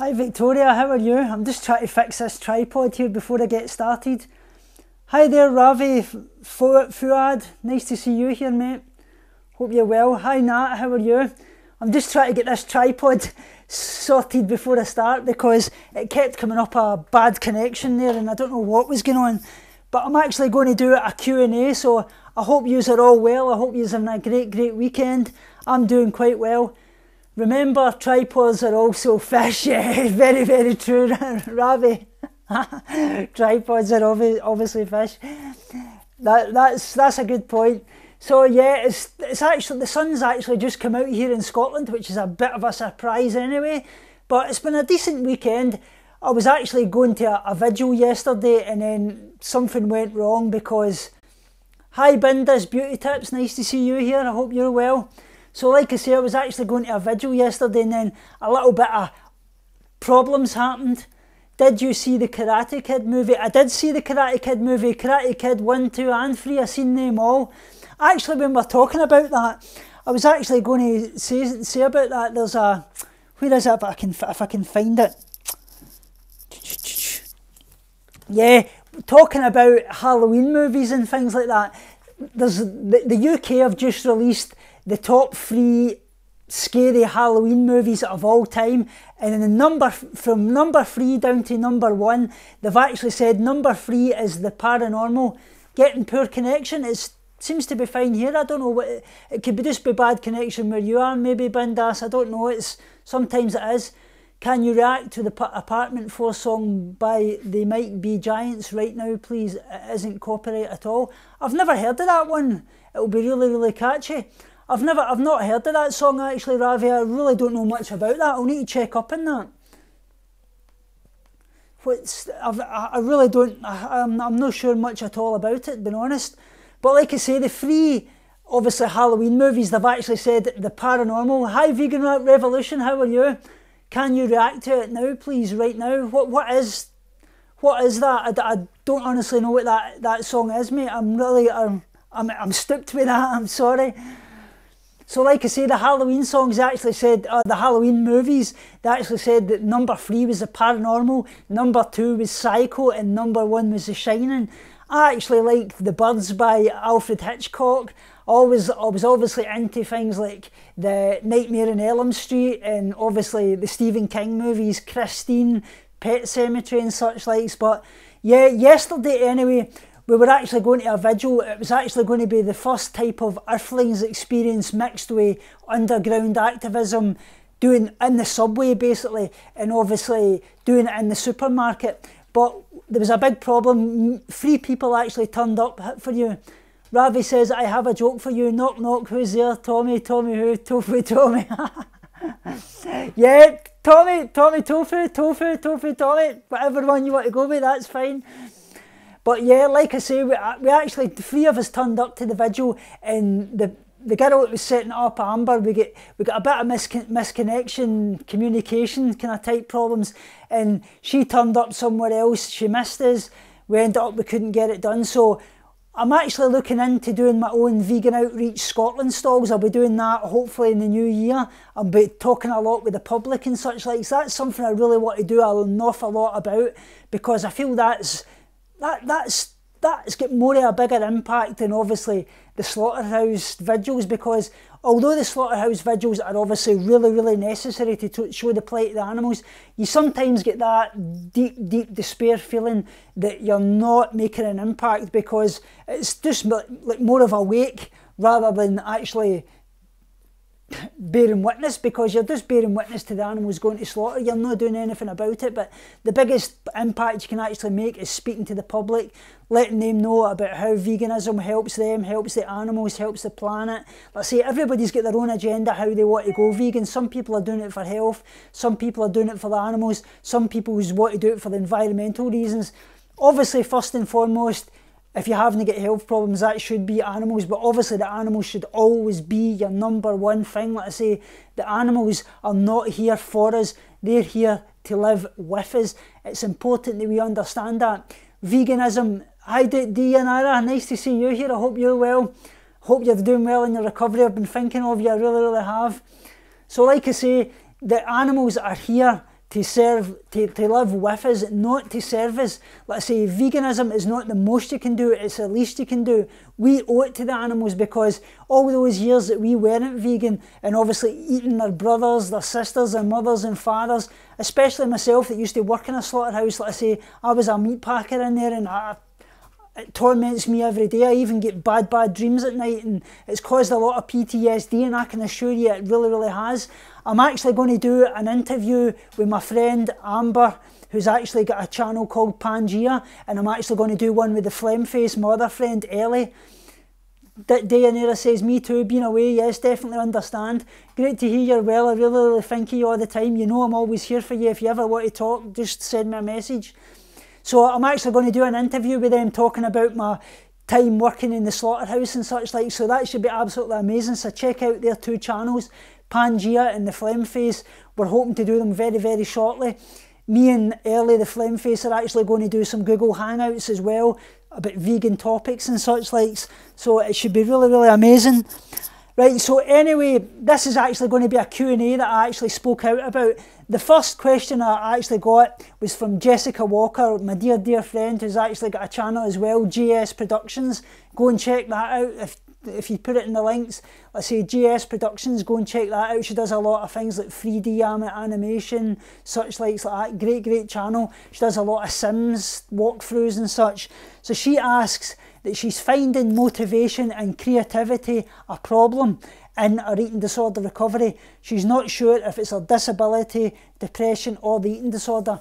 Hi Victoria, how are you? I'm just trying to fix this tripod here before I get started. Hi there Ravi, Fuad, nice to see you here mate. Hope you're well. Hi Nat, how are you? I'm just trying to get this tripod sorted before I start because it kept coming up a bad connection there and I don't know what was going on. But I'm actually going to do a Q&A, so I hope yous are all well. I hope yous having a great weekend. I'm doing quite well. Remember, tripods are also fish. Yeah, very true, Ravi. Tripods are obviously fish. That's a good point. So yeah, it's actually, the sun's actually just come out here in Scotland, which is a bit of a surprise anyway. But it's been a decent weekend. I was actually going to a vigil yesterday and then something went wrong because... Hi Binda's Beauty Tips, nice to see you here. I hope you're well. So like I say, I was actually going to a vigil yesterday and then a little bit of problems happened. Did you see the Karate Kid movie? I did see the Karate Kid movie, Karate Kid 1, 2 and 3, I've seen them all. Actually, when we're talking about that, I was actually going to say about that, there's a... Where is it if I can find it? Yeah, talking about Halloween movies and things like that. There's the UK have just released the top 3 scary Halloween movies of all time, and in from number 3 down to number 1, they've actually said number 3 is The Paranormal. Getting poor connection. It seems to be fine here. I don't know what it could be. Just be bad connection where you are. Maybe Bindas. I don't know. Sometimes it is. Can you react to the Apartment 4 song by They Might Be Giants right now, please? It isn't copyright at all. I've never heard of that one. It'll be really catchy. I've not heard of that song actually, Ravi. I really don't know much about that. I'll need to check up on that. I really don't. I'm not sure much at all about it, being honest. But like I say, the 3 obviously Halloween movies, they've actually said The Paranormal. Hi Vegan Revolution, how are you? Can you react to it now, please, right now? What is that? I don't honestly know what that song is, mate. I'm stooped with that. I'm sorry. So, like I say, the Halloween songs actually said the Halloween movies. They actually said that number 3 was The Paranormal, number 2 was Psycho, and number 1 was The Shining. I actually liked The Birds by Alfred Hitchcock. I was obviously into things like the Nightmare on Elm Street and obviously the Stephen King movies, Christine, Pet Sematary and such likes. But yeah, yesterday anyway, we were actually going to a vigil. It was actually going to be the first type of Earthlings experience mixed with underground activism, doing in the subway basically, and obviously doing it in the supermarket. But there was a big problem. 3 people actually turned up for you. Ravi says, I have a joke for you. Knock knock, who's there? Tommy who? Tofu Tommy. Yeah, Tommy, Tofu Tommy. Whatever one you want to go with, that's fine. But yeah, like I say, we actually, the 3 of us turned up to the vigil, and the girl that was setting it up, Amber, we got a bit of misconnection, communication kind of type problems, and she turned up somewhere else. She missed us. We ended up, we couldn't get it done. So I'm actually looking into doing my own Vegan Outreach Scotland stalls. I'll be doing that hopefully in the new year. I'll be talking a lot with the public and such like. So that's something I really want to do an awful lot about, because I feel that's got more of a bigger impact than obviously the slaughterhouse vigils, because although the slaughterhouse vigils are obviously really necessary to show the plight of the animals, you sometimes get that deep despair feeling that you're not making an impact, because it's just like more of a wake rather than actually bearing witness, because you're just bearing witness to the animals going to slaughter. You're not doing anything about it. But the biggest impact you can actually make is speaking to the public, letting them know about how veganism helps them, helps the animals, helps the planet. Let's say everybody's got their own agenda how they want to go vegan. Some people are doing it for health, some people are doing it for the animals, some people want to do it for the environmental reasons. Obviously, first and foremost, if you're having to get health problems, that should be animals, but obviously the animals should always be your number one thing. Like I say, the animals are not here for us, they're here to live with us. It's important that we understand that. Veganism, hi Dianara, nice to see you here. I hope you're well. Hope you're doing well in your recovery. I've been thinking of you, I really have. So like I say, the animals are here to serve, to live with us, not to serve us. Let's say veganism is not the most you can do, it's the least you can do. We owe it to the animals, because all those years that we weren't vegan, and obviously eating their brothers, their sisters, their mothers and fathers, especially myself that used to work in a slaughterhouse, let's say I was a meat packer in there, and it torments me every day. I even get bad dreams at night, and it's caused a lot of PTSD, and I can assure you it really has. I'm actually going to do an interview with my friend Amber, who's actually got a channel called Pangea, and I'm actually going to do one with the phlegm face, my other friend Ellie. Dayanira says, me too, been away, yes, definitely understand. Great to hear you're well, I really think of you all the time. You know I'm always here for you. If you ever want to talk, just send me a message. So I'm actually going to do an interview with them talking about my time working in the slaughterhouse and such like, so that should be absolutely amazing. So check out their two channels, Pangea and the Phlegm Face. We're hoping to do them very shortly. Me and Ellie, the Phlegm Face, are actually going to do some Google Hangouts as well about vegan topics and such likes, so it should be really amazing. Right, so anyway, this is actually going to be a Q&A that I actually spoke out about. The first question I actually got was from Jessica Walker, my dear friend, who's actually got a channel as well, JS Productions. Go and check that out. If you put it in the links, let's say JS Productions, go and check that out. She does a lot of things like 3D animation, such likes like that. Great channel. She does a lot of Sims walkthroughs and such. So she asks that she's finding motivation and creativity a problem in her eating disorder recovery. She's not sure if it's her disability, depression or the eating disorder.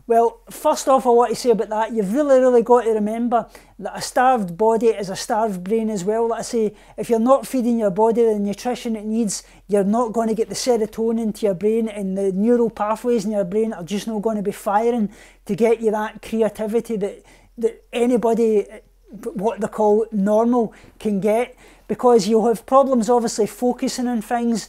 Well, first off, I want to say about that, you've really got to remember that a starved body is a starved brain as well. Like I say, if you're not feeding your body the nutrition it needs, you're not going to get the serotonin to your brain, and the neural pathways in your brain are just not going to be firing to get you that creativity that anybody, what they call normal, can get, because you'll have problems obviously focusing on things.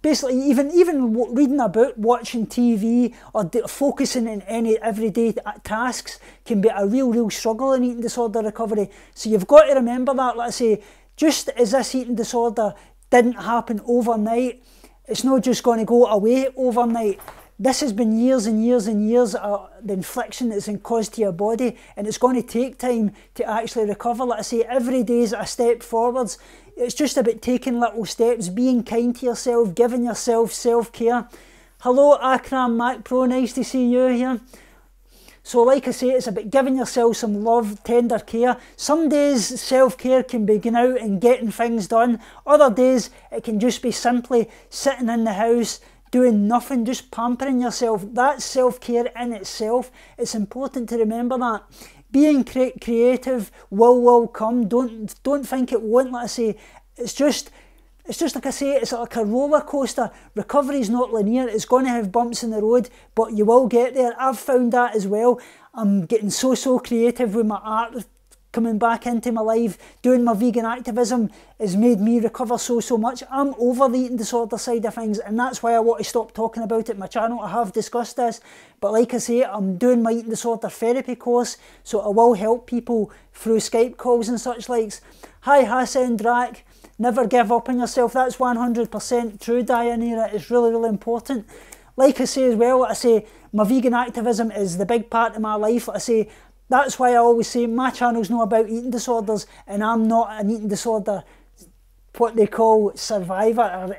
Basically, even reading a book, watching TV, or focusing in any everyday tasks can be a real struggle in eating disorder recovery. So you've got to remember that. Let's say, just as this eating disorder didn't happen overnight, it's not just going to go away overnight. This has been years and years of the infliction that's been caused to your body, and it's going to take time to actually recover. Like I say, every day is a step forwards. It's just about taking little steps, being kind to yourself, giving yourself self-care. Hello Akram Mac Pro, nice to see you here. So like I say, it's about giving yourself some love, tender care. Some days self-care can be going out and getting things done. Other days it can just be simply sitting in the house, doing nothing, just pampering yourself. That's self-care in itself. It's important to remember that. Being creative will come. Don't think it won't. Like I say, it's just like I say, it's like a roller coaster. Recovery is not linear. It's going to have bumps in the road, but you will get there. I've found that as well. I'm getting so creative with my art coming back into my life. Doing my vegan activism has made me recover so much. I'm over the eating disorder side of things, and that's why I want to stop talking about it on my channel. I have discussed this, but like I say, I'm doing my eating disorder therapy course, so I will help people through Skype calls and such likes. Hi Hassan Drak, never give up on yourself. That's 100% true, Diana. It's really important. Like I say as well, like I say, my vegan activism is the big part of my life. Like I say, that's why I always say my channel's not about eating disorders, and I'm not an eating disorder, what they call survivor or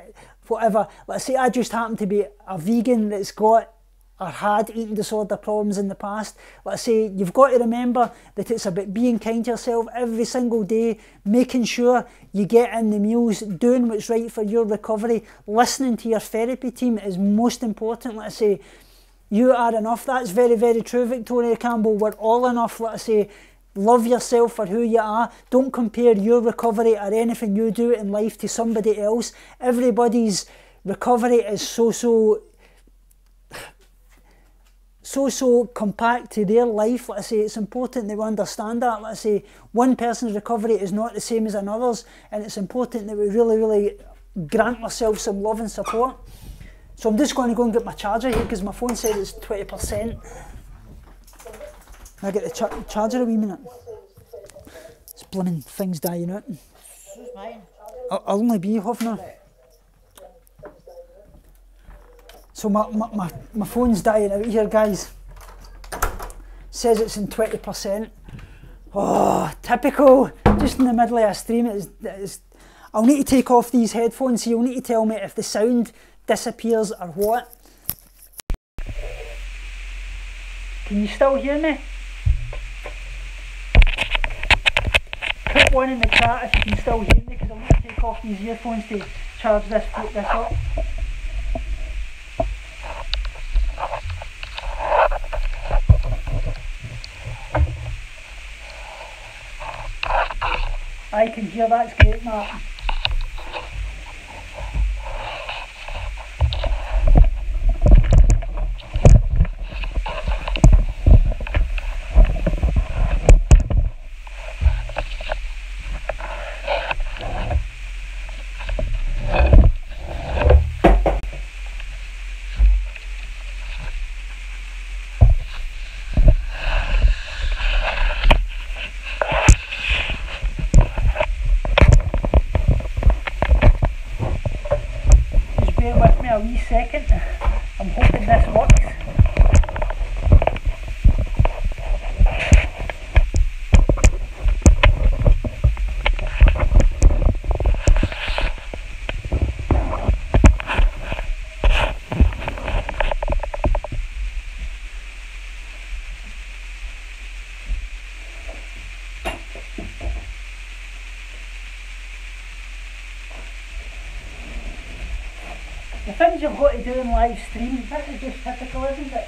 whatever. Let's say I just happen to be a vegan that's got or had eating disorder problems in the past. Let's say you've got to remember that it's about being kind to yourself every single day, making sure you get in the meals, doing what's right for your recovery, listening to your therapy team is most important. Let's say, you are enough. That's very true, Victoria Campbell. We're all enough. Let us say, love yourself for who you are. Don't compare your recovery or anything you do in life to somebody else. Everybody's recovery is so compact to their life. Let's say it's important that we understand that. Let's say one person's recovery is not the same as another's, and it's important that we really grant ourselves some love and support. So I'm just going to go and get my charger here because my phone said it's 20%. Can I get the charger a wee minute? It's blooming thing's dying out. Who's mine? I'll only be half an hour. So my phone's dying out here, guys. Says it's in 20%. Oh, typical. Just in the middle of a stream. I'll need to take off these headphones, so you'll need to tell me if the sound disappears or what. Can you still hear me? Put one in the chat if you can still hear me, because I'll need to take off these earphones to charge this up. I can hear, that's great, Matt. A wee second. I'm hoping this works. The things you've got to do in live streams, this is just typical, isn't it?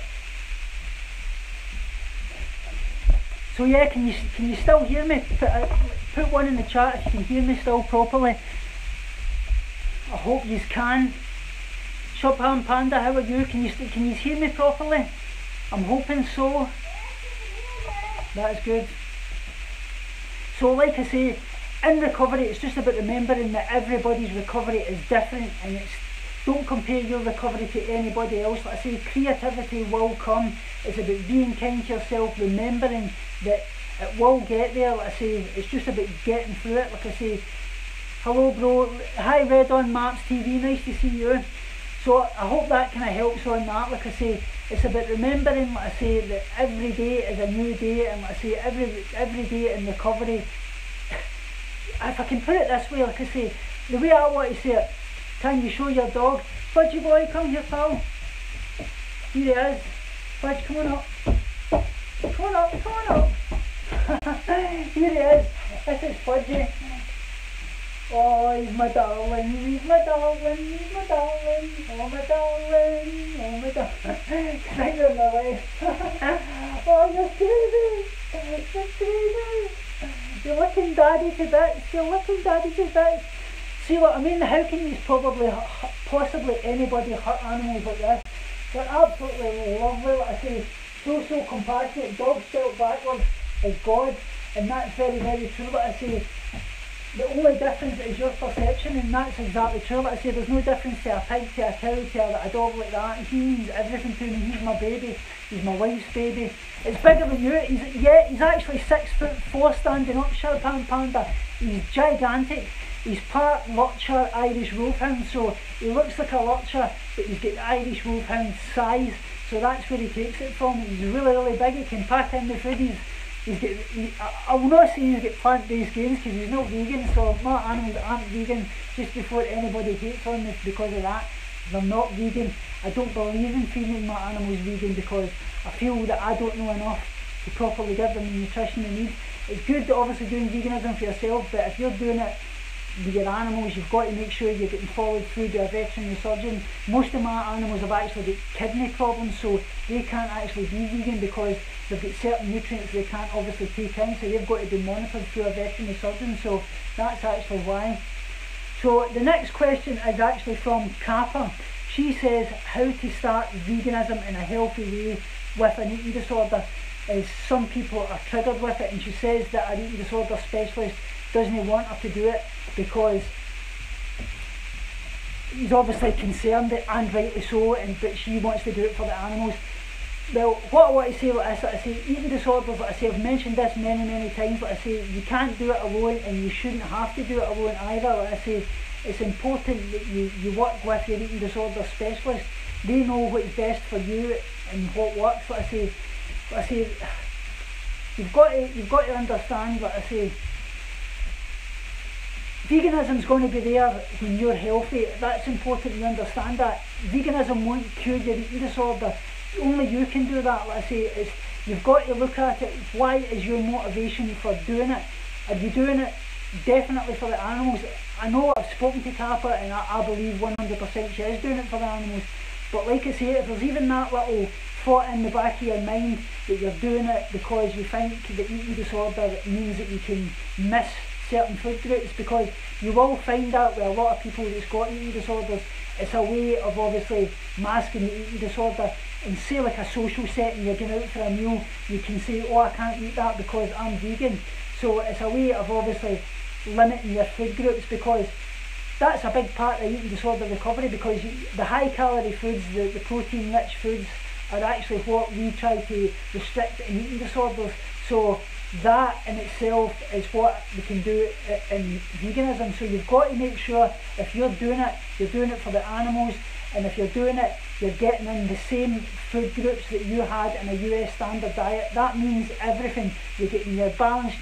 So yeah, can you still hear me? Put one in the chat if you can hear me still properly. I hope you can. Shubham Panda, how are you? Can you hear me properly? I'm hoping so. That's good. So like I say, in recovery, it's just about remembering that everybody's recovery is different, and don't compare your recovery to anybody else. Like I say, creativity will come. It's about being kind to yourself, remembering that it will get there. Like I say, it's just about getting through it. Like I say, hello bro, hi Red on Maps TV, nice to see you. So I hope that kind of helps on that. Like I say, it's about remembering, like I say, that every day is a new day, and like I say, every day in recovery, if I can put it this way, like I say, the way I want to say it, can you show your dog? Fudgy boy, come here pal. Here he is. Fudge, come on up. Come on up, come on up. Here he is. This is Fudgy. Oh, he's my darling, he's my darling, he's my darling. Oh my darling, oh my darling. Right on my way. Oh, you're crazy. You're crazy. You're licking daddy to bits. You're licking daddy to bits. See what I mean? How can these possibly anybody hurt animals like this? They're absolutely lovely. Like I say, so compassionate. Dogs spelled backwards is God, and that's very, very true. Like I say, the only difference is your perception, and that's exactly true. Like I say, there's no difference to a pig, to a cow, to a dog like that. He means everything to me. He's my baby. He's my wife's baby. It's bigger than you. He's actually 6'4" standing up, Shubham Panda. He's gigantic. He's part Lurcher Irish Wolfhound, so he looks like a Lurcher, but he's got the Irish Wolfhound size, so that's where he takes it from. He's really, really big. He can pack in the food. I will not say he's got plant-based gains, because he's not vegan, so my animals aren't vegan, just before anybody hates on me because of that. They're not vegan. I don't believe in feeding my animals vegan, because I feel that I don't know enough to properly give them the nutrition they need. It's good to obviously doing veganism for yourself, but if you're doing it with your animals, you've got to make sure you're getting followed through to a veterinary surgeon. Most of my animals have actually got kidney problems, so they can't actually be vegan because they've got certain nutrients they can't obviously take in, so they've got to be monitored through a veterinary surgeon, so that's actually why. So the next question is actually from Kappa. She says how to start veganism in a healthy way with an eating disorder, as some people are triggered with it, and she says that an eating disorder specialist doesn't want her to do it because he's obviously concerned, and rightly so, but she wants to do it for the animals. Well, what I want to say, like I say, eating disorders, like I say, I've mentioned this many times, like I say, you can't do it alone, and you shouldn't have to do it alone either. Like I say, it's important that you work with your eating disorder specialist, They know what's best for you and what works. Like I say, you've got to understand. Like I say, veganism's going to be there when you're healthy. That's important you understand that. Veganism won't cure your eating disorder. Only you can do that. Like I say, you've got to look at it. Why is your motivation for doing it? Are you doing it definitely for the animals? I know I've spoken to Kappa and I believe 100% she is doing it for the animals. But like I say, if there's even that little thought in the back of your mind that you're doing it because you think the eating disorder means that you can miss certain food groups, because you will find out with a lot of people that's got eating disorders, it's a way of obviously masking the eating disorder. And say like a social setting, you're going out for a meal, you can say, oh, I can't eat that because I'm vegan. So it's a way of obviously limiting your food groups, because that's a big part of eating disorder recovery, because the high calorie foods, the protein rich foods are actually what we try to restrict in eating disorders. So that in itself is what we can do in veganism. So you've got to make sure if you're doing it for the animals, and if you're doing it, you're getting in the same food groups that you had in a US standard diet. That means everything. You're getting your balanced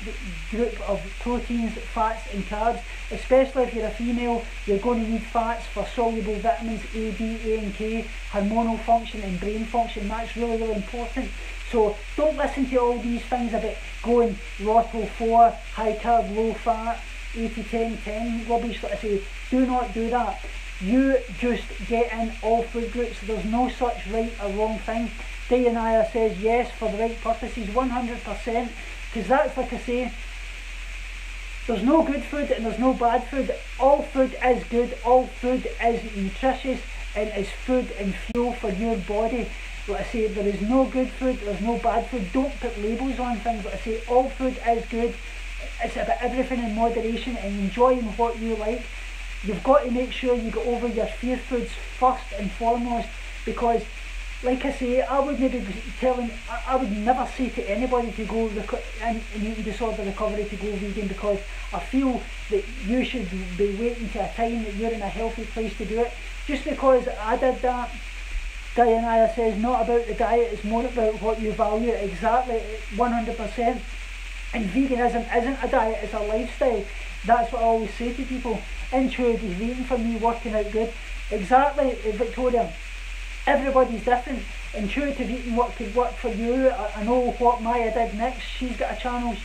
group of proteins, fats and carbs. Especially if you're a female, you're going to need fats for soluble vitamins A, D, A and K, hormonal function and brain function. That's really, really important. So don't listen to all these things about going Lotto 4, high carb, low fat, 80-10-10 rubbish. Like I say, do not do that. You just get in all food groups. There's no such right or wrong thing. Diana says yes for the right purposes, 100%, because that's, like I say, there's no good food and there's no bad food. All food is good, all food is nutritious and is food and fuel for your body. Like I say, there is no good food, there's no bad food. Don't put labels on things. Like I say, all food is good. It's about everything in moderation and enjoying what you like. You've got to make sure you get over your fear foods first and foremost, because like I say, I would never say to anybody to go in eating disorder recovery to go vegan, because I feel that you should be waiting to a time that you're in a healthy place to do it. Just because I did that, Diana says, not about the diet, it's more about what you value. Exactly, 100%. And veganism isn't a diet, it's a lifestyle. That's what I always say to people. Intuitive eating for me, working out good. Exactly, Victoria. Everybody's different. Intuitive eating, what could work for you. I know what Maya did next. She's got a channel,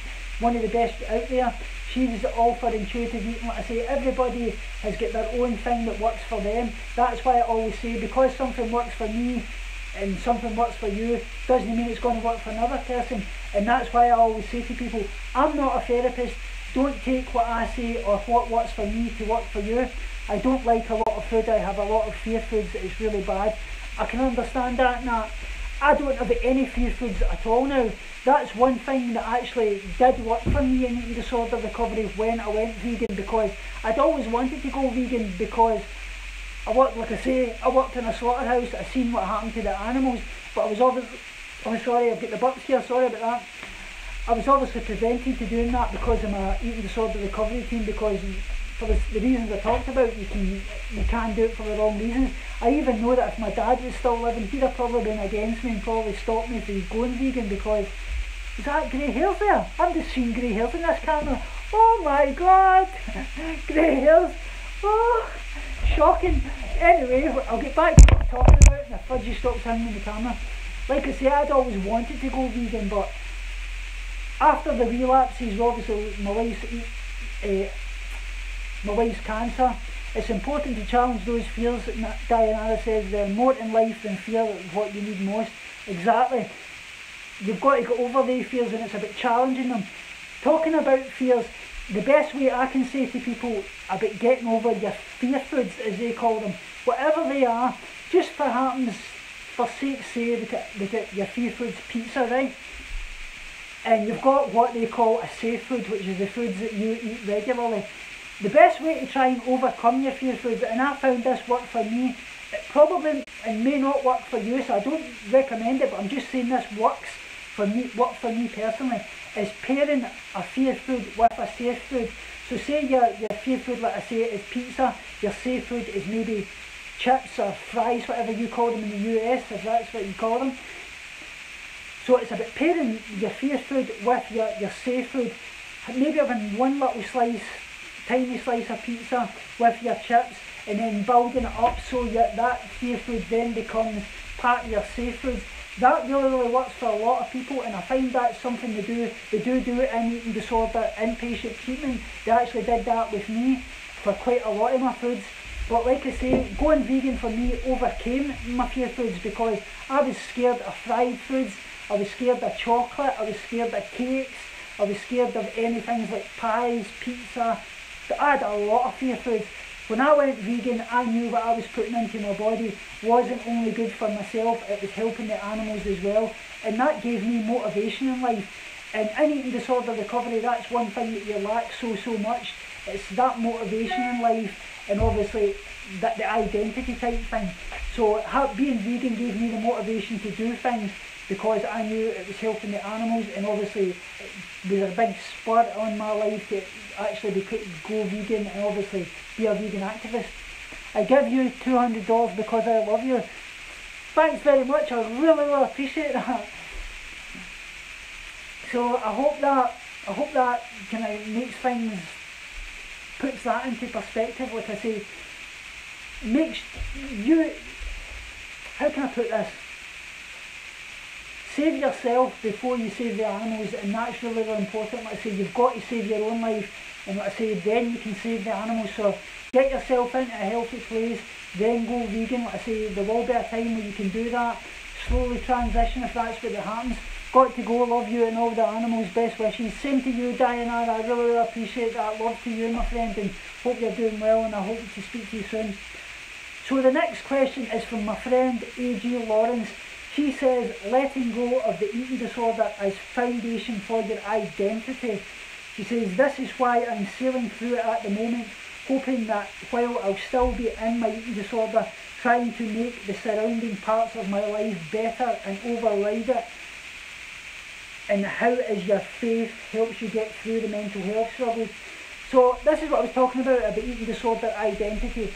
one of the best out there. She's all for intuitive eating. Like I say, everybody has got their own thing that works for them. That's why I always say, because something works for me and something works for you, doesn't mean it's going to work for another person. And that's why I always say to people, I'm not a therapist. Don't take what I say or what works for me to work for you. I don't like a lot of food. I have a lot of fear foods that is really bad. I can understand that now. I don't have any fear foods at all now. That's one thing that actually did work for me in eating disorder recovery when I went vegan, because I'd always wanted to go vegan, because I worked, like I say, I worked in a slaughterhouse. I seen what happened to the animals, but I was obviously, I'm sorry, I've got the bucks here, sorry about that. I was obviously prevented to doing that because of my eating disorder recovery team, because for the reasons I talked about, you can do it for the wrong reasons. I even know that if my dad was still living, he'd have probably been against me and probably stopped me from going vegan, because is that grey hairs there? I'm just seeing grey hairs in this camera. Oh my god, grey hairs. Oh, shocking. Anyway, I'll get back to what I'm talking about and the fudgy stops hanging in the camera. Like I say, I'd always wanted to go vegan, but after the relapses, obviously my wife's cancer, it's important to challenge those fears. Diana says, there's more in life than fear, what you need most. Exactly. You've got to get over these fears, and it's about challenging them. Talking about fears, the best way I can say to people about getting over your fear foods, as they call them, whatever they are, just for happens, for sake's sake, they get your fear foods pizza, right? And you've got what they call a safe food, which is the foods that you eat regularly. The best way to try and overcome your fear foods, and I found this worked for me, it probably and may not work for you, so I don't recommend it, but I'm just saying this works for me personally, is pairing a fear food with a safe food. So say your fear food, like I say, is pizza, your safe food is maybe chips or fries, whatever you call them in the US, if that's what you call them. So it's about pairing your fear food with your safe food. Maybe having one little slice, tiny slice of pizza with your chips, and then building it up so that fear food then becomes part of your safe food. That really works for a lot of people, and I find that's something they do it in eating disorder inpatient treatment. They actually did that with me for quite a lot of my foods. But like I say, going vegan for me overcame my fear foods, because I was scared of fried foods, I was scared of chocolate, I was scared of cakes, I was scared of any things like pies, pizza. I had a lot of fear foods. When I went vegan, I knew what I was putting into my body wasn't only good for myself, it was helping the animals as well. And that gave me motivation in life. And in eating disorder recovery, that's one thing that you lack so much. It's that motivation in life, and obviously the identity type thing. So being vegan gave me the motivation to do things, because I knew it was helping the animals, and obviously it was a big spur on my life to actually go vegan and obviously be a vegan activist. I give you $200 because I love you. Thanks very much, I really appreciate that. So I hope that kind of makes things, puts that into perspective. Like I say, makes you, how can I put this? Save yourself before you save the animals, and that's really important. Like I say, you've got to save your own life, and like I say, then you can save the animals. So get yourself into a healthy place, then go vegan. Like I say, there will be a time where you can do that. Slowly transition if that's what happens. Got to go, love you and all the animals, best wishes. Same to you, Diana, I really appreciate that. Love to you, my friend, and hope you're doing well, and I hope to speak to you soon. So the next question is from my friend A.G. Lawrence. She says, letting go of the eating disorder as foundation for your identity. She says, this is why I'm sailing through it at the moment, hoping that while I'll still be in my eating disorder, trying to make the surrounding parts of my life better and override it. And how is your faith helps you get through the mental health struggles. So this is what I was talking about eating disorder identity.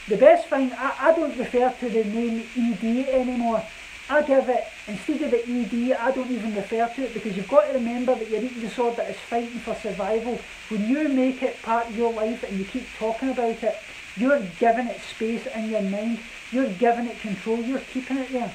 The best thing, I don't refer to the name ED anymore. I give it, instead of the ED, I don't even refer to it, because you've got to remember that your eating disorder is fighting for survival. When you make it part of your life and you keep talking about it, you're giving it space in your mind, you're giving it control, you're keeping it there.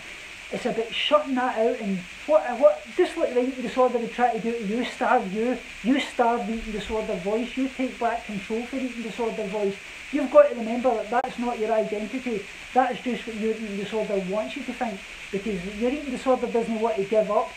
It's about shutting that out, and what just like the eating disorder they try to do to you, starve you starve the eating disorder voice, you take back control for the eating disorder voice. You've got to remember that that's not your identity, that's just what your eating disorder wants you to think, because your eating disorder doesn't want to give up,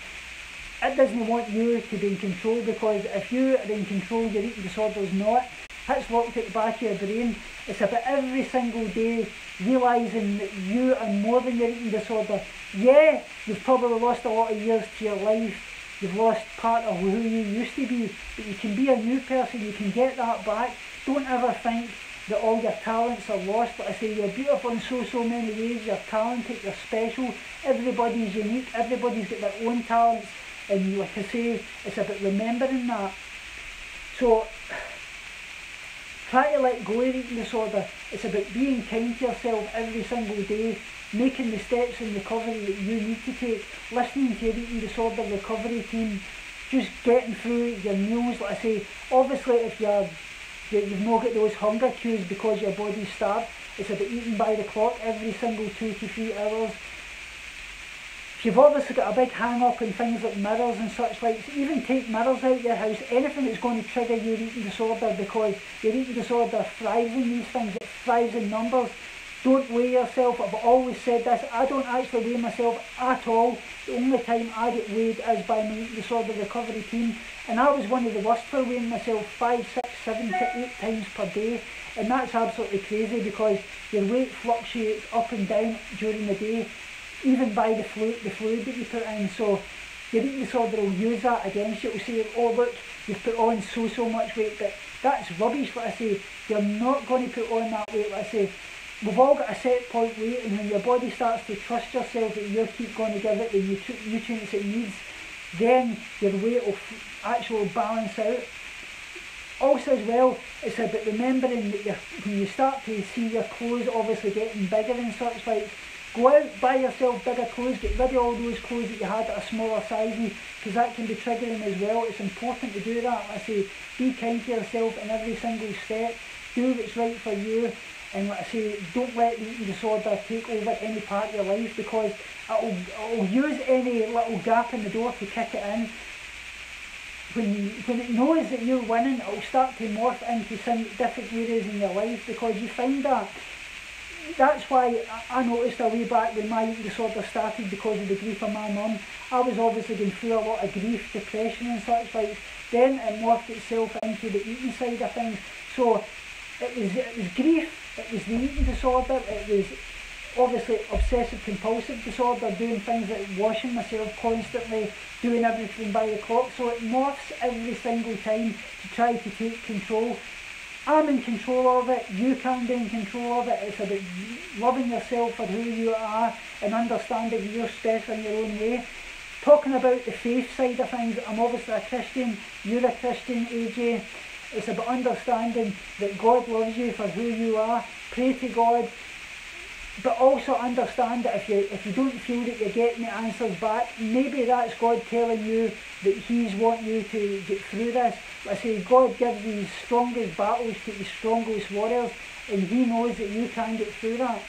it doesn't want you to be in control, because if you are in control, your eating disorder is not. It's locked at the back of your brain. It's about every single day realising that you are more than your eating disorder. Yeah, you've probably lost a lot of years to your life, you've lost part of who you used to be, but you can be a new person, you can get that back. Don't ever think that all your talents are lost. Like I say, you're beautiful in so many ways, you're talented, you're special, everybody's unique, everybody's got their own talents, and like I say, it's about remembering that. So, try to let go of eating disorder. It's about being kind to yourself every single day, making the steps in recovery that you need to take, listening to your eating disorder recovery team, just getting through your meals. Like I say, obviously if you've not got those hunger cues because your body's starved, it's about eating by the clock every single 2 to 3 hours. If you've obviously got a big hang up on things like mirrors and such like, so even take mirrors out of your house, anything that's going to trigger your eating disorder, because your eating disorder thrives in these things, it thrives in numbers. Don't weigh yourself. I've always said this, I don't actually weigh myself at all. The only time I get weighed is by my eating disorder recovery team, and I was one of the worst for weighing myself 5, 6, 7 to 8 times per day, and that's absolutely crazy because your weight fluctuates up and down during the day, even by the fluid that you put in. So your eating disorder will use that against you. It will say, oh look, you've put on so much weight, but that's rubbish. Like I say, you're not going to put on that weight. Like I say, we've all got a set point weight, and when your body starts to trust yourself that you keep going to give it the nutrients it needs, then your weight will actually balance out. Also as well, it's about remembering that when you start to see your clothes obviously getting bigger and such, like, go out, buy yourself bigger clothes, get rid of all those clothes that you had that are smaller sizes, because that can be triggering as well. It's important to do that. I say, be kind to yourself in every single step, do what's right for you, and like I say, don't let the eating disorder take over any part of your life, because it'll use any little gap in the door to kick it in. When it knows that you're winning, it'll start to morph into some different areas in your life, because you find that. That's why I noticed a way back when my eating disorder started, because of the grief of my mum. I was obviously going through a lot of grief, depression and such like. Then it morphed itself into the eating side of things. So it was grief, it was the eating disorder, it was obviously obsessive compulsive disorder, doing things like washing myself constantly, doing everything by the clock. So it morphs every single time to try to take control. I'm in control of it, you can be in control of it. It's about loving yourself for who you are and understanding you're special in your own way. Talking about the faith side of things, I'm obviously a Christian, you're a Christian, AJ. It's about understanding that God loves you for who you are. Pray to God, but also understand that if you don't feel that you're getting the answers back, maybe that's God telling you that He's wanting you to get through this. I say God gives these strongest battles to the strongest warriors, and He knows that you can get through that.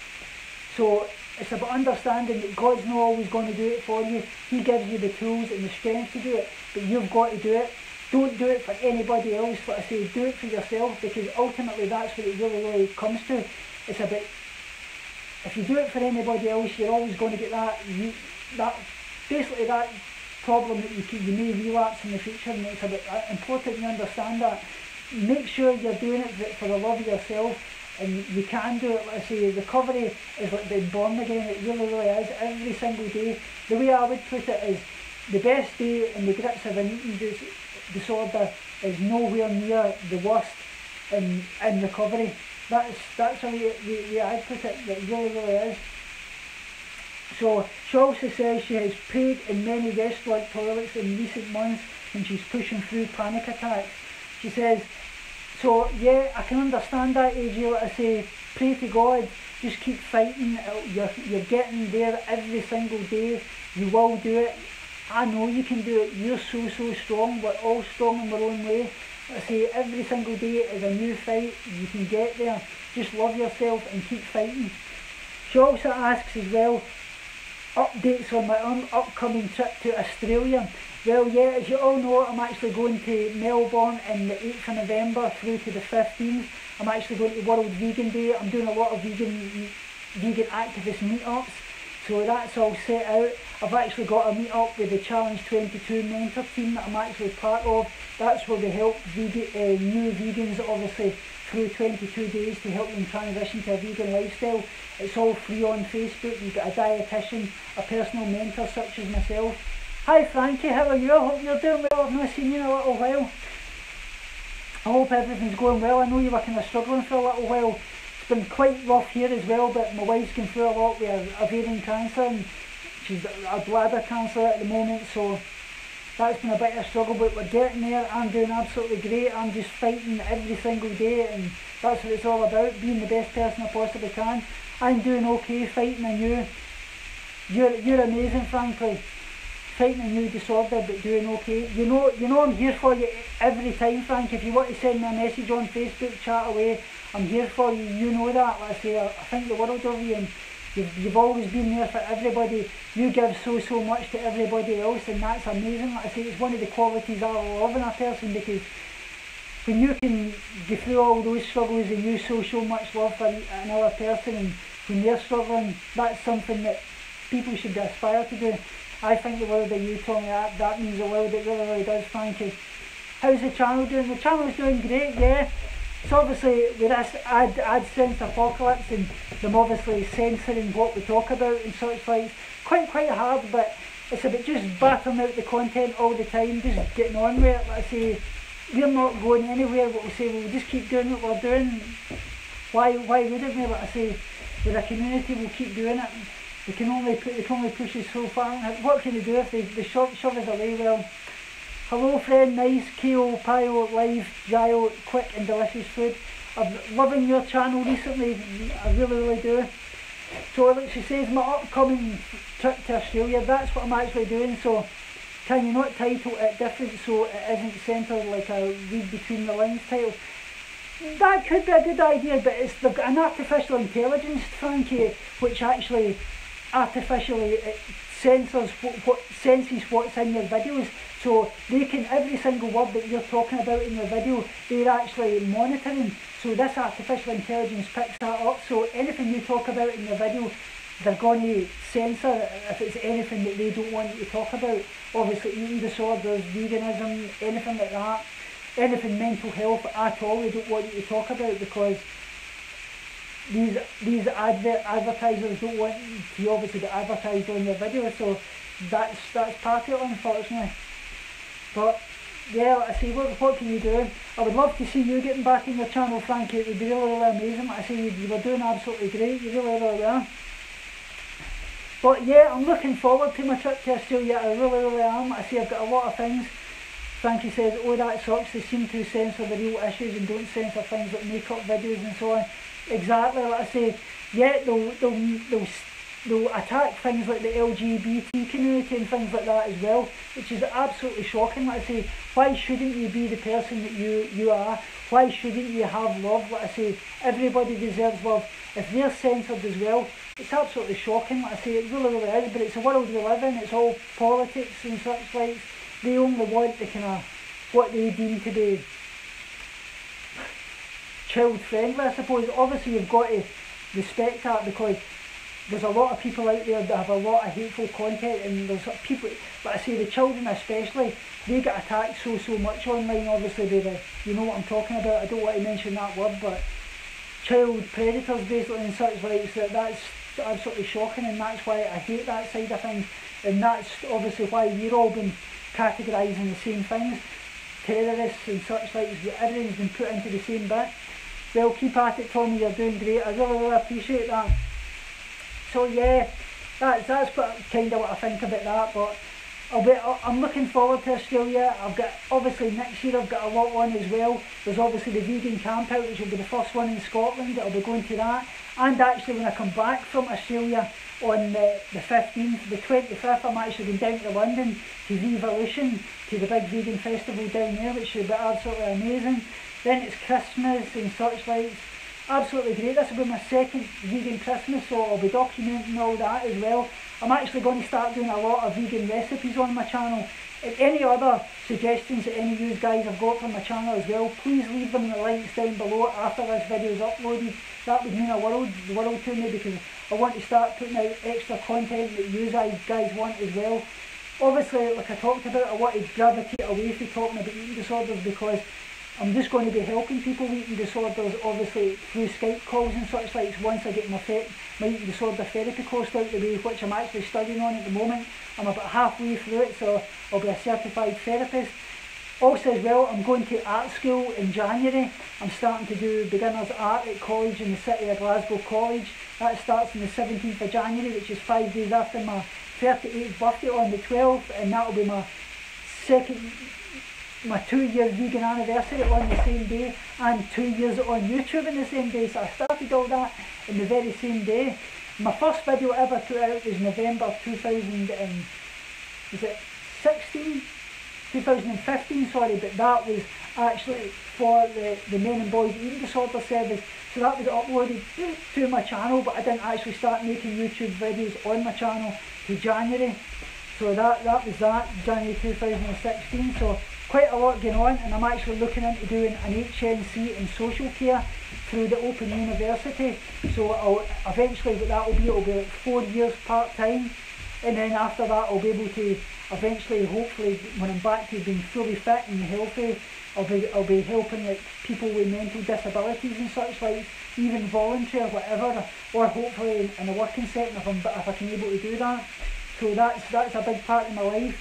So it's about understanding that God's not always going to do it for you. He gives you the tools and the strength to do it, but you've got to do it. Don't do it for anybody else, but I say do it for yourself, because ultimately that's what it really comes to. It's about, if you do it for anybody else, you're always going to get that problem that you may relapse in the future, and it's about important you understand that. Make sure you're doing it for the love of yourself, and you can do it. Like I say, recovery is like being born again. It really is, every single day. The way I would put it is, the best day in the grips of an eating disorder is nowhere near the worst in recovery. That's the way I'd put it. It really is. So she also says she has prayed in many restaurant toilets in recent months when she's pushing through panic attacks. She says, so yeah, I can understand that, AJ. Like I say, pray to God, just keep fighting. You're getting there every single day. You will do it. I know you can do it. You're so strong. We're all strong in our own way. I say every single day is a new fight. You can get there. Just love yourself and keep fighting. She also asks as well, updates on my upcoming trip to Australia. Well, yeah, as you all know, I'm actually going to Melbourne on the 8th of November through to the 15th. I'm actually going to World Vegan Day. I'm doing a lot of vegan activist meetups. So that's all set out. I've actually got a meet up with the Challenge 22 mentor team that I'm actually part of. That's where we help new vegans obviously through 22 days to help them transition to a vegan lifestyle. It's all free on Facebook. You've got a dietitian, a personal mentor such as myself. Hi Frankie, how are you? I hope you're doing well. I've not seen you in a little while. I hope everything's going well. I know you were kind of struggling for a little while. It's been quite rough here as well, but my wife's going through a lot with ovarian cancer, and she's got bladder cancer at the moment, so that's been a bit of a struggle, but we're getting there. I'm doing absolutely great. I'm just fighting every single day, and that's what it's all about, being the best person I possibly can. I'm doing okay fighting a new, you're amazing frankly, fighting a new disorder but doing okay. You know I'm here for you every time, Frank. If you want to send me a message on Facebook, chat away, I'm here for you. You know that. Like I say, I think the world of you, and you've always been there for everybody. You give so much to everybody else, and that's amazing. Like I say, it's one of the qualities I love in a person, because when you can go through all those struggles and you show so much love for another person, and when they're struggling, that's something that people should aspire to do. I think the world of you, Tommy, that means the world. It really does, Frankie. How's the channel doing? The channel's doing great, yeah. It's obviously with this AdSense apocalypse and them obviously censoring what we talk about and such like, quite hard, but it's about just battering out the content all the time, just getting on with it. Like I say, we're not going anywhere. What we say, we'll just keep doing what we're doing. Why wouldn't we? Like I say, with a community, we'll keep doing it. They can only push us so far. What can they do if they shove us away? Well, Hello friend, nice, Keo, Pio, live, Gio, quick and delicious food. I'm loving your channel recently, I really do. So like she says, my upcoming trip to Australia, that's what I'm actually doing. So can you not title it different so it isn't centred like a read between the lines title? That could be a good idea, but it's an artificial intelligence, Frankie, which actually artificially senses what's in your videos. So they can, every single word that you're talking about in your video, they're actually monitoring. So this artificial intelligence picks that up. So anything you talk about in your video, they're going to censor if it's anything that they don't want you to talk about. Obviously eating disorders, veganism, anything like that. Anything mental health at all, they don't want you to talk about, because these advertisers don't want to obviously get advertised on their video. So that's part of it, unfortunately. But yeah, like I say, what can you do? I would love to see you getting back in your channel, Frankie. It would be really amazing. Like I say, you were doing absolutely great. You really were. But yeah, I'm looking forward to my trip to Australia. I really am. Like I say, I've got a lot of things. Frankie says, oh that sucks, they seem to censor the real issues and don't censor things like makeup videos and so on. Exactly, like I say, yeah, they'll attack things like the LGBT community and things like that as well, which is absolutely shocking. Like I say, why shouldn't you be the person that you are? Why shouldn't you have love? Like I say, everybody deserves love. If they're censored as well, it's absolutely shocking. Like I say, it really is, but it's the world we live in, it's all politics and such like. They only want the kind of, what they deem to be child friendly, I suppose. Obviously you've got to respect that, because there's a lot of people out there that have a lot of hateful content, and there's people, like I say, the children especially, they get attacked so much online, obviously, you know what I'm talking about. I don't want to mention that word, but child predators basically and such like, so that's absolutely shocking, and that's why I hate that side of things, and that's obviously why we're all been categorising the same things, terrorists and such like, everything's been put into the same bit. Well, keep at it, Tommy, you're doing great, I really appreciate that. So yeah, that's kind of what I think about that. But I'm looking forward to Australia. I've got, obviously next year I've got a lot on as well. There's obviously the vegan camp out, which will be the first one in Scotland. I'll be going to that, and actually when I come back from Australia on the 15th, the 25th, I'm actually going down to London to Revolution, to the big vegan festival down there, which should be absolutely amazing. Then it's Christmas and such like, absolutely great. This will be my second vegan Christmas, so I'll be documenting all that as well. I'm actually going to start doing a lot of vegan recipes on my channel. And any other suggestions that any of you guys have got from my channel as well, please leave them in the links down below after this video is uploaded. That would mean the world to me, because I want to start putting out extra content that you guys want as well. Obviously, like I talked about, I want to gravitate away from talking about eating disorders, because I'm just going to be helping people with eating disorders, obviously through Skype calls and such like, once I get my eating disorder therapy course out the way, which I'm actually studying on at the moment. I'm about halfway through it, so I'll be a certified therapist. Also as well, I'm going to art school in January. I'm starting to do beginners art at college in the city of Glasgow College. That starts on the 17th of January, which is 5 days after my 38th birthday on the 12th, and that'll be my 2-year vegan anniversary on the same day, and 2 years on YouTube in the same day. So I started all that in the very same day. My first video I ever put out was November 2015, sorry, but that was actually for the Men and Boys Eating Disorder service. So that was uploaded to my channel, but I didn't actually start making YouTube videos on my channel till January. So that was January 2016. So quite a lot going on, and I'm actually looking into doing an HNC in social care through the Open University. So eventually it'll be like 4 years part-time, and then after that I'll be able to eventually, hopefully, when I'm back to being fully fit and healthy, I'll be helping like people with mental disabilities and such like, even voluntary or whatever, or hopefully in a working setting if I can be able to do that. So that's a big part of my life.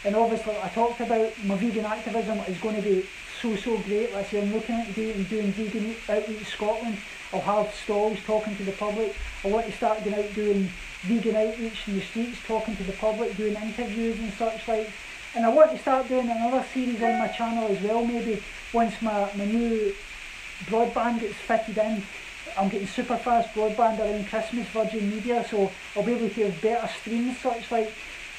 And obviously, like I talked about, my vegan activism is going to be so great. Like I say, I'm looking at doing vegan outreach Scotland. I'll have stalls talking to the public. I want to start going out doing vegan outreach in the streets, talking to the public, doing interviews and such like. And I want to start doing another series on my channel as well, maybe once my new broadband gets fitted in. I'm getting super fast broadband around Christmas, Virgin Media, so I'll be able to have better streams such like,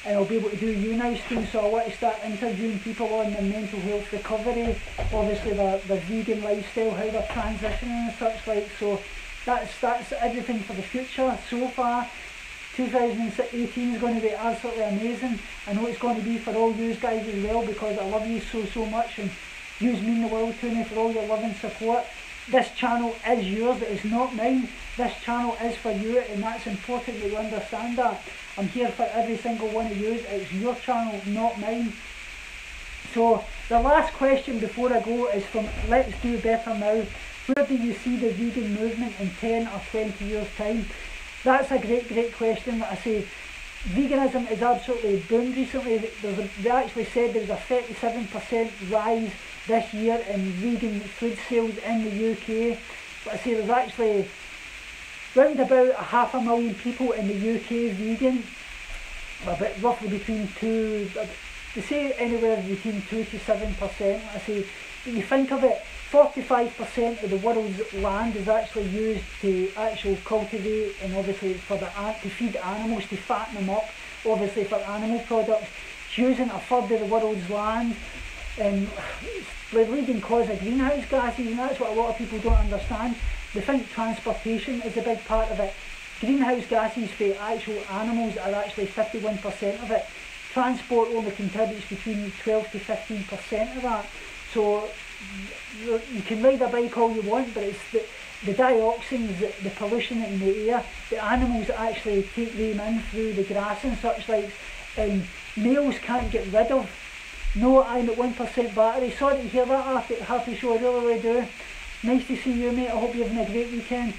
and I'll be able to do YouNow streams, so I want to start interviewing people on their mental health recovery, obviously their vegan lifestyle, how they're transitioning and such like, so that's everything for the future. So far, 2018 is going to be absolutely amazing. I know it's going to be for all you guys as well, because I love you so much, and you mean the world to me for all your love and support. This channel is yours, it's not mine. This channel is for you, and that's important that you understand that. I'm here for every single one of you. It's your channel, not mine. So the last question before I go is from Let's Do Better Now. Where do you see the vegan movement in 10 or 20 years time? That's a great question. That I say, veganism is absolutely boomed recently. They actually said there's a 37% rise this year in vegan food sales in the UK. But I say there's actually round about 500,000 people in the UK vegan, about roughly between they say anywhere between 2 to 7%. I say, but you think of it, 45% of the world's land is actually used to actually cultivate, and obviously for to feed animals, to fatten them up, obviously for animal products. It's using a third of the world's land, and the leading cause of greenhouse gases, and that's what a lot of people don't understand. They think transportation is a big part of it. Greenhouse gases for actual animals are actually 51% of it. Transport only contributes between 12 to 15% of that. So you can ride a bike all you want, but it's the dioxins, the pollution in the air, the animals actually take them in through the grass and such like, and males can't get rid of. No, I'm at 1% battery. Sorry to hear that, happy show, I really do. Nice to see you, mate. I hope you're having a great weekend.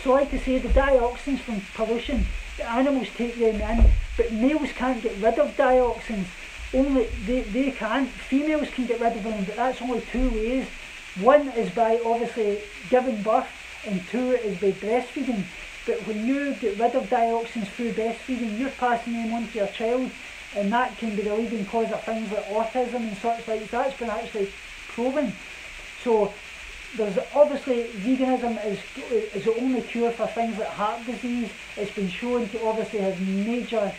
So like I say, the dioxins from pollution, the animals take them in, but males can't get rid of dioxins. Only they can't. Females can get rid of them, but that's only two ways. One is by obviously giving birth, and two is by breastfeeding. But when you get rid of dioxins through breastfeeding, you're passing them on to your child, and that can be the leading cause of things like autism and such like. That's been actually proven. So there's obviously veganism is the only cure for things like heart disease. It's been shown to obviously have major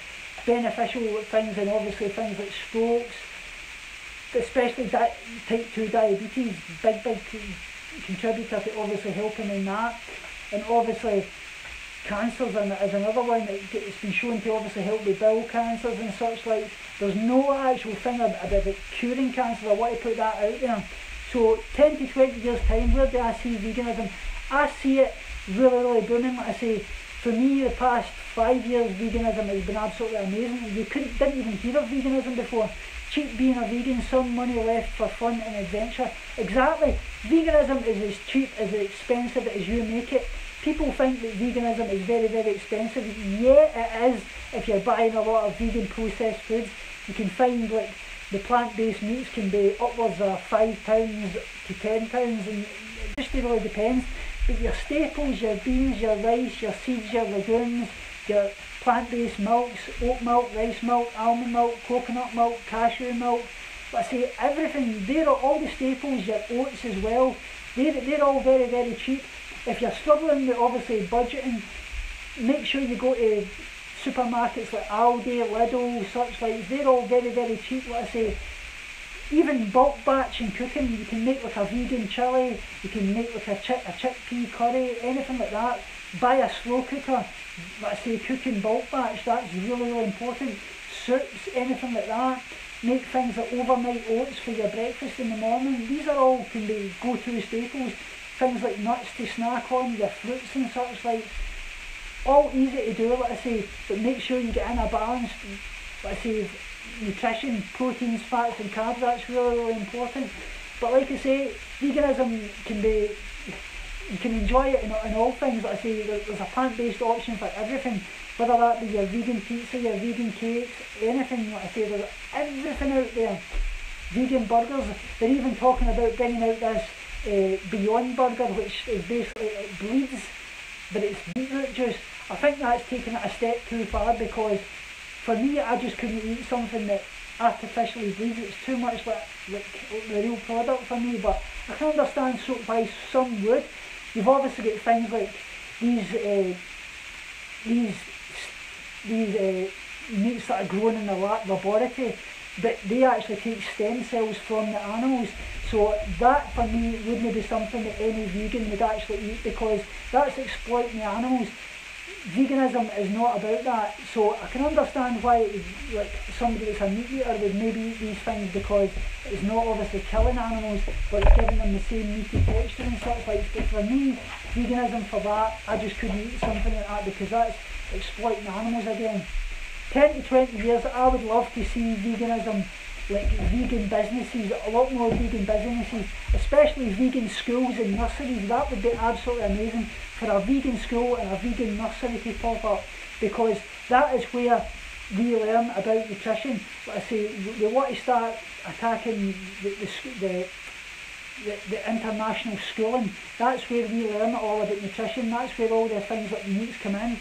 beneficial things, and obviously things like strokes, especially type 2 diabetes, big contributor to obviously helping in that. And obviously cancers is another one that it's been shown to obviously help with bowel cancers and such like. There's no actual thing about curing cancer. I want to put that out there. So 10 to 20 years time, where do I see veganism? I see it really booming. Like I say, for me, the past 5 years, veganism has been absolutely amazing. You didn't even hear of veganism before. Cheap being a vegan, some money left for fun and adventure. Exactly. Veganism is as cheap, as expensive as you make it. People think that veganism is very expensive. Yeah, it is. If you're buying a lot of vegan processed foods, you can find like the plant-based meats can be upwards of £5 to £10, and it just really depends. But your staples, your beans, your rice, your seeds, your legumes, your plant-based milks, oat milk, rice milk, almond milk, coconut milk, cashew milk, but I say everything, they're all the staples, your oats as well, they're all very cheap. If you're struggling with obviously budgeting, make sure you go to supermarkets like Aldi, Lidl, such like. They're all very cheap. Like I say, even bulk batch and cooking, you can make like a vegan chili, you can make like a chickpea curry, anything like that. Buy a slow cooker, like I say, cooking bulk batch, that's really important. Soups, anything like that. Make things like overnight oats for your breakfast in the morning. These are all can be go-to staples. Things like nuts to snack on, your fruits and such like. All easy to do, like I say, but make sure you get in a balance, like I say, nutrition, proteins, fats and carbs, that's really important. But like I say, veganism can be, you can enjoy it in all things. Like I say, there's a plant-based option for everything, whether that be your vegan pizza, your vegan cakes, anything. Like I say, there's everything out there. Vegan burgers, they're even talking about bringing out this Beyond Burger, which is basically, it bleeds, but it's beetroot juice. I think that's taking it a step too far, because for me, I just couldn't eat something that artificially breeds. It's too much like the real product for me. But I can understand why some would. You've obviously got things like these meats that are grown in the laboratory, but they actually take stem cells from the animals. So that for me wouldn't be something that any vegan would actually eat, because that's exploiting the animals. Veganism is not about that. So I can understand why like somebody that's a meat eater would maybe eat these things, because it's not obviously killing animals, but it's giving them the same meaty texture and such like. But for me, veganism for that, I just couldn't eat something like that, because that's exploiting animals again. 10 to 20 years, I would love to see veganism, like vegan businesses, a lot more vegan businesses, especially vegan schools and nurseries. That would be absolutely amazing for a vegan school and a vegan nursery to pop up, because that is where we learn about nutrition. Like I say, we want to start attacking the international schooling. That's where we learn all about nutrition. That's where all the things like the meats come in.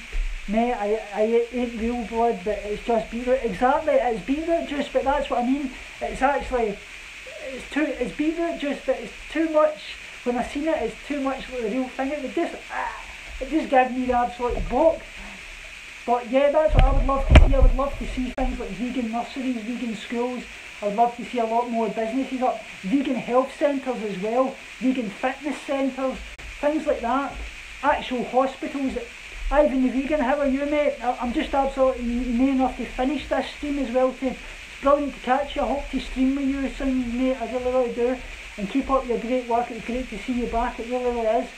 Mate, I ain't real blood, but it's just beetroot. Exactly, it's beetroot juice, but that's what I mean. It's actually, it's beetroot juice, but it's too much. When I seen it, it's too much like the real thing. It just gave me the absolute block. But yeah, that's what I would love to see. I would love to see things like vegan nurseries, vegan schools. I would love to see a lot more businesses up. Vegan health centres as well, vegan fitness centres, things like that. Actual hospitals. Ivan the Vegan, how are you, mate? I'm just absolutely near enough to finish this stream as well. It's brilliant to catch you. I hope to stream with you soon, mate. I really do. And keep up your great work. It's great to see you back. It really is.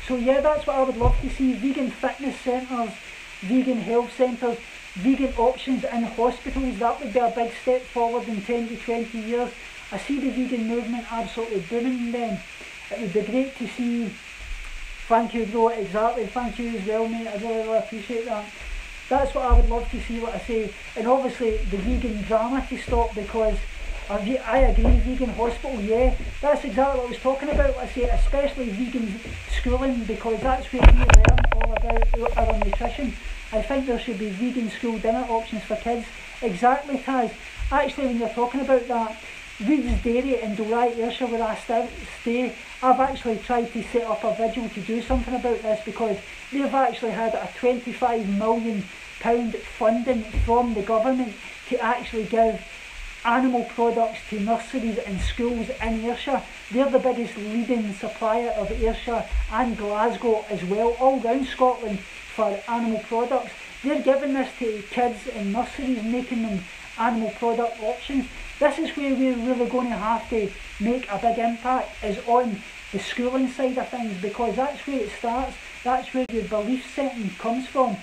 So yeah, that's what I would love to see. Vegan fitness centres, vegan health centres, vegan options in hospitals. That would be a big step forward in 10 to 20 years. I see the vegan movement absolutely booming then. It would be great to see. Thank you, bro. Exactly. Thank you as well, mate. I really appreciate that. That's what I would love to see, like I say. And obviously the vegan drama to stop, because I agree, vegan hospital, yeah. That's exactly what I was talking about, like I say, especially vegan schooling, because that's where we learn all about our nutrition. I think there should be vegan school dinner options for kids. Exactly, Taz. Actually, when you're talking about that, Reed's Dairy in Dorai, Ayrshire, where I stay, I've actually tried to set up a vigil to do something about this, because they've actually had a £25 million funding from the government to actually give animal products to nurseries and schools in Ayrshire. They're the biggest leading supplier of Ayrshire and Glasgow as well, all round Scotland, for animal products. They're giving this to kids in nurseries, making them animal product options. This is where we're really going to have to make a big impact, is on the schooling side of things, because that's where it starts. That's where your belief setting comes from.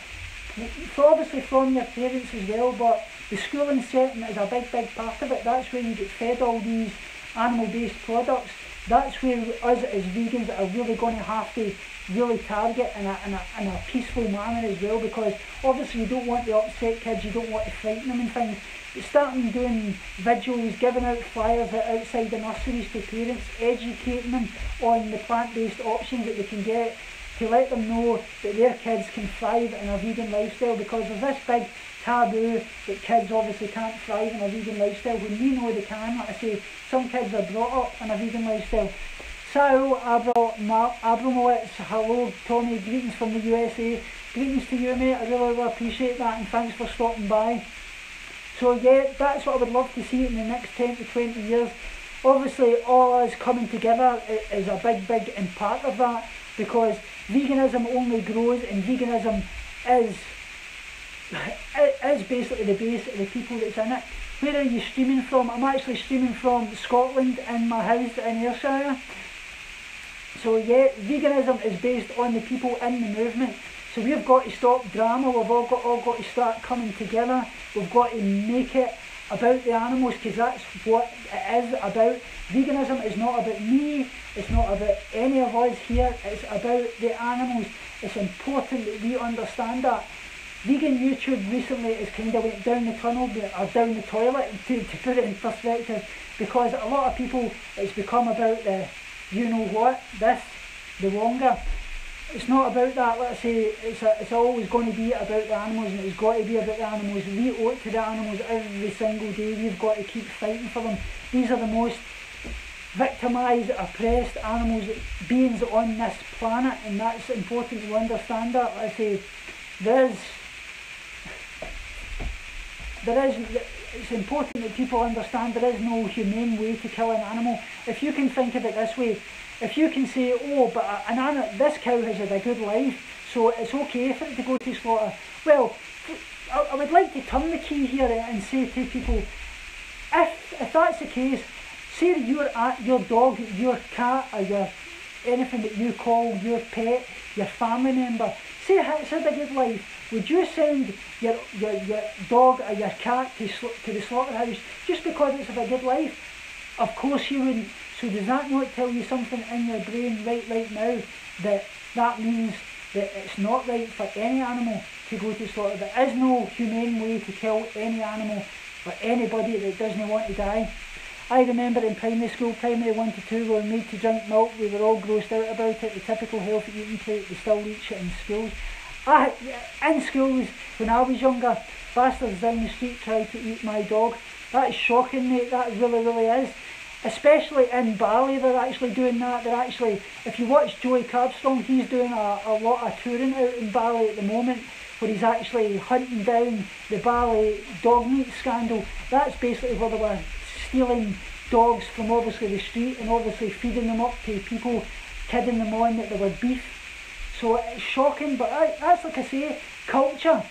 Obviously from your parents as well, but the schooling setting is a big part of it. That's where you get fed all these animal-based products. That's where us as vegans are really going to have to really target in a peaceful manner as well, because obviously you don't want to upset kids, you don't want to frighten them and things. But starting doing vigils, giving out flyers outside the nurseries to parents, educating them on the plant-based options that they can get, to let them know that their kids can thrive in a vegan lifestyle, because there's this big taboo that kids obviously can't thrive in a vegan lifestyle, when we know they can. Like I say, some kids are brought up in a vegan lifestyle. So, Abramowitz, hello Tommy, greetings from the USA. Greetings to you, mate, I really appreciate that, and thanks for stopping by. So yeah, that's what I would love to see in the next 10 to 20 years. Obviously all us coming together is a big and part of that, because veganism only grows, and veganism is basically the base of the people that's in it. Where are you streaming from? I'm actually streaming from Scotland in my house in Ayrshire. So yeah, veganism is based on the people in the movement. So we've got to stop drama, we've all got to start coming together, we've got to make it about the animals, because that's what it is about. Veganism is not about me, it's not about any of us here, it's about the animals. It's important that we understand that. Vegan YouTube recently has kind of went down the tunnel, or down the toilet, to put it in perspective, because a lot of people, it's become about the, you know what, this, the longer. it's not about that. Let's say it's always going to be about the animals, and it's got to be about the animals. We owe it to the animals every single day. We've got to keep fighting for them. These are the most victimised, oppressed animals, beings on this planet, and that's important to understand that. Let's say it's important that people understand there is no humane way to kill an animal. If you can think of it this way, if you can say, oh, but this cow has had a good life, so it's okay for it to go to slaughter. Well, I would like to turn the key here and say to people, if that's the case, say that your dog, your cat, or anything that you call your pet, your family member, say it's had a good life, would you send your dog or your cat to the slaughterhouse just because it's had a good life? Of course you wouldn't. So does that not tell you something in your brain right now, that means that it's not right for any animal to go to slaughter? There is no humane way to kill any animal or anybody that doesn't want to die. I remember in primary school, primary 1 to 2, we were made to drink milk. We were all grossed out about it. The typical healthy eating plate, we still reach it in schools. In schools, when I was younger, bastards down the street tried to eat my dog. That is shocking, mate. That really, really is. Especially in Bali, they're actually doing that. They're actually, if you watch Joey Carbstrong, he's doing a lot of touring out in Bali at the moment, where he's actually hunting down the Bali dog meat scandal. That's basically where they were stealing dogs from obviously the street and obviously feeding them up to people, kidding them on that they were beef. So it's shocking, but that's, like I say, culture.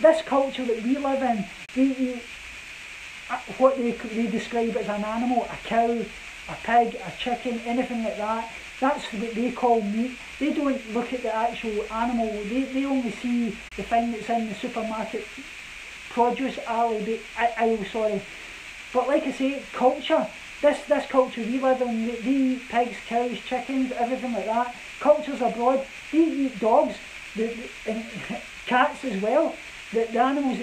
This culture that we live in, they eat what they describe as an animal, a cow, a pig, a chicken, anything like that. That's what they call meat. They don't look at the actual animal. They only see the thing that's in the supermarket produce aisle, sorry. But like I say, culture. This culture we live in, they eat pigs, cows, chickens, everything like that. Cultures abroad, they eat dogs, and cats as well. The animals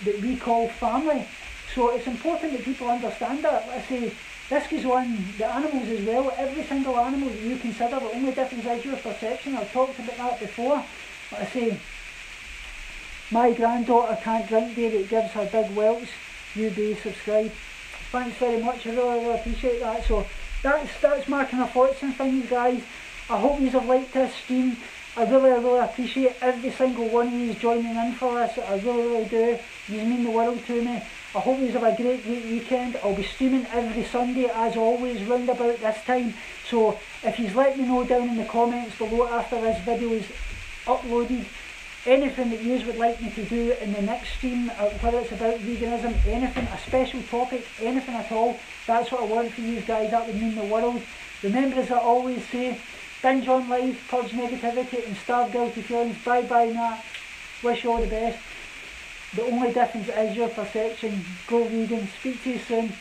that we call family. So it's important that people understand that. Let's say, this goes on the animals as well. Every single animal that you consider, the only difference is your perception. I've talked about that before. But I say, my granddaughter can't drink dairy, it gives her big welts. You be subscribe. Thanks very much, I really appreciate that. So that's my kind of thoughts and things, guys. I hope you have liked this stream. I really appreciate every single one of you joining in for this. I really do. You mean the world to me. I hope you have a great weekend. I'll be streaming every Sunday as always round about this time. So if you let me know down in the comments below after this video is uploaded, anything that you would like me to do in the next stream, whether it's about veganism, anything, a special topic, anything at all, that's what I want for you guys. That would mean the world. Remember, as I always say, binge on life, purge negativity and starve guilty feelings. Bye bye Nat. Wish you all the best. The only difference is your perception. Go vegan. Speak to you soon.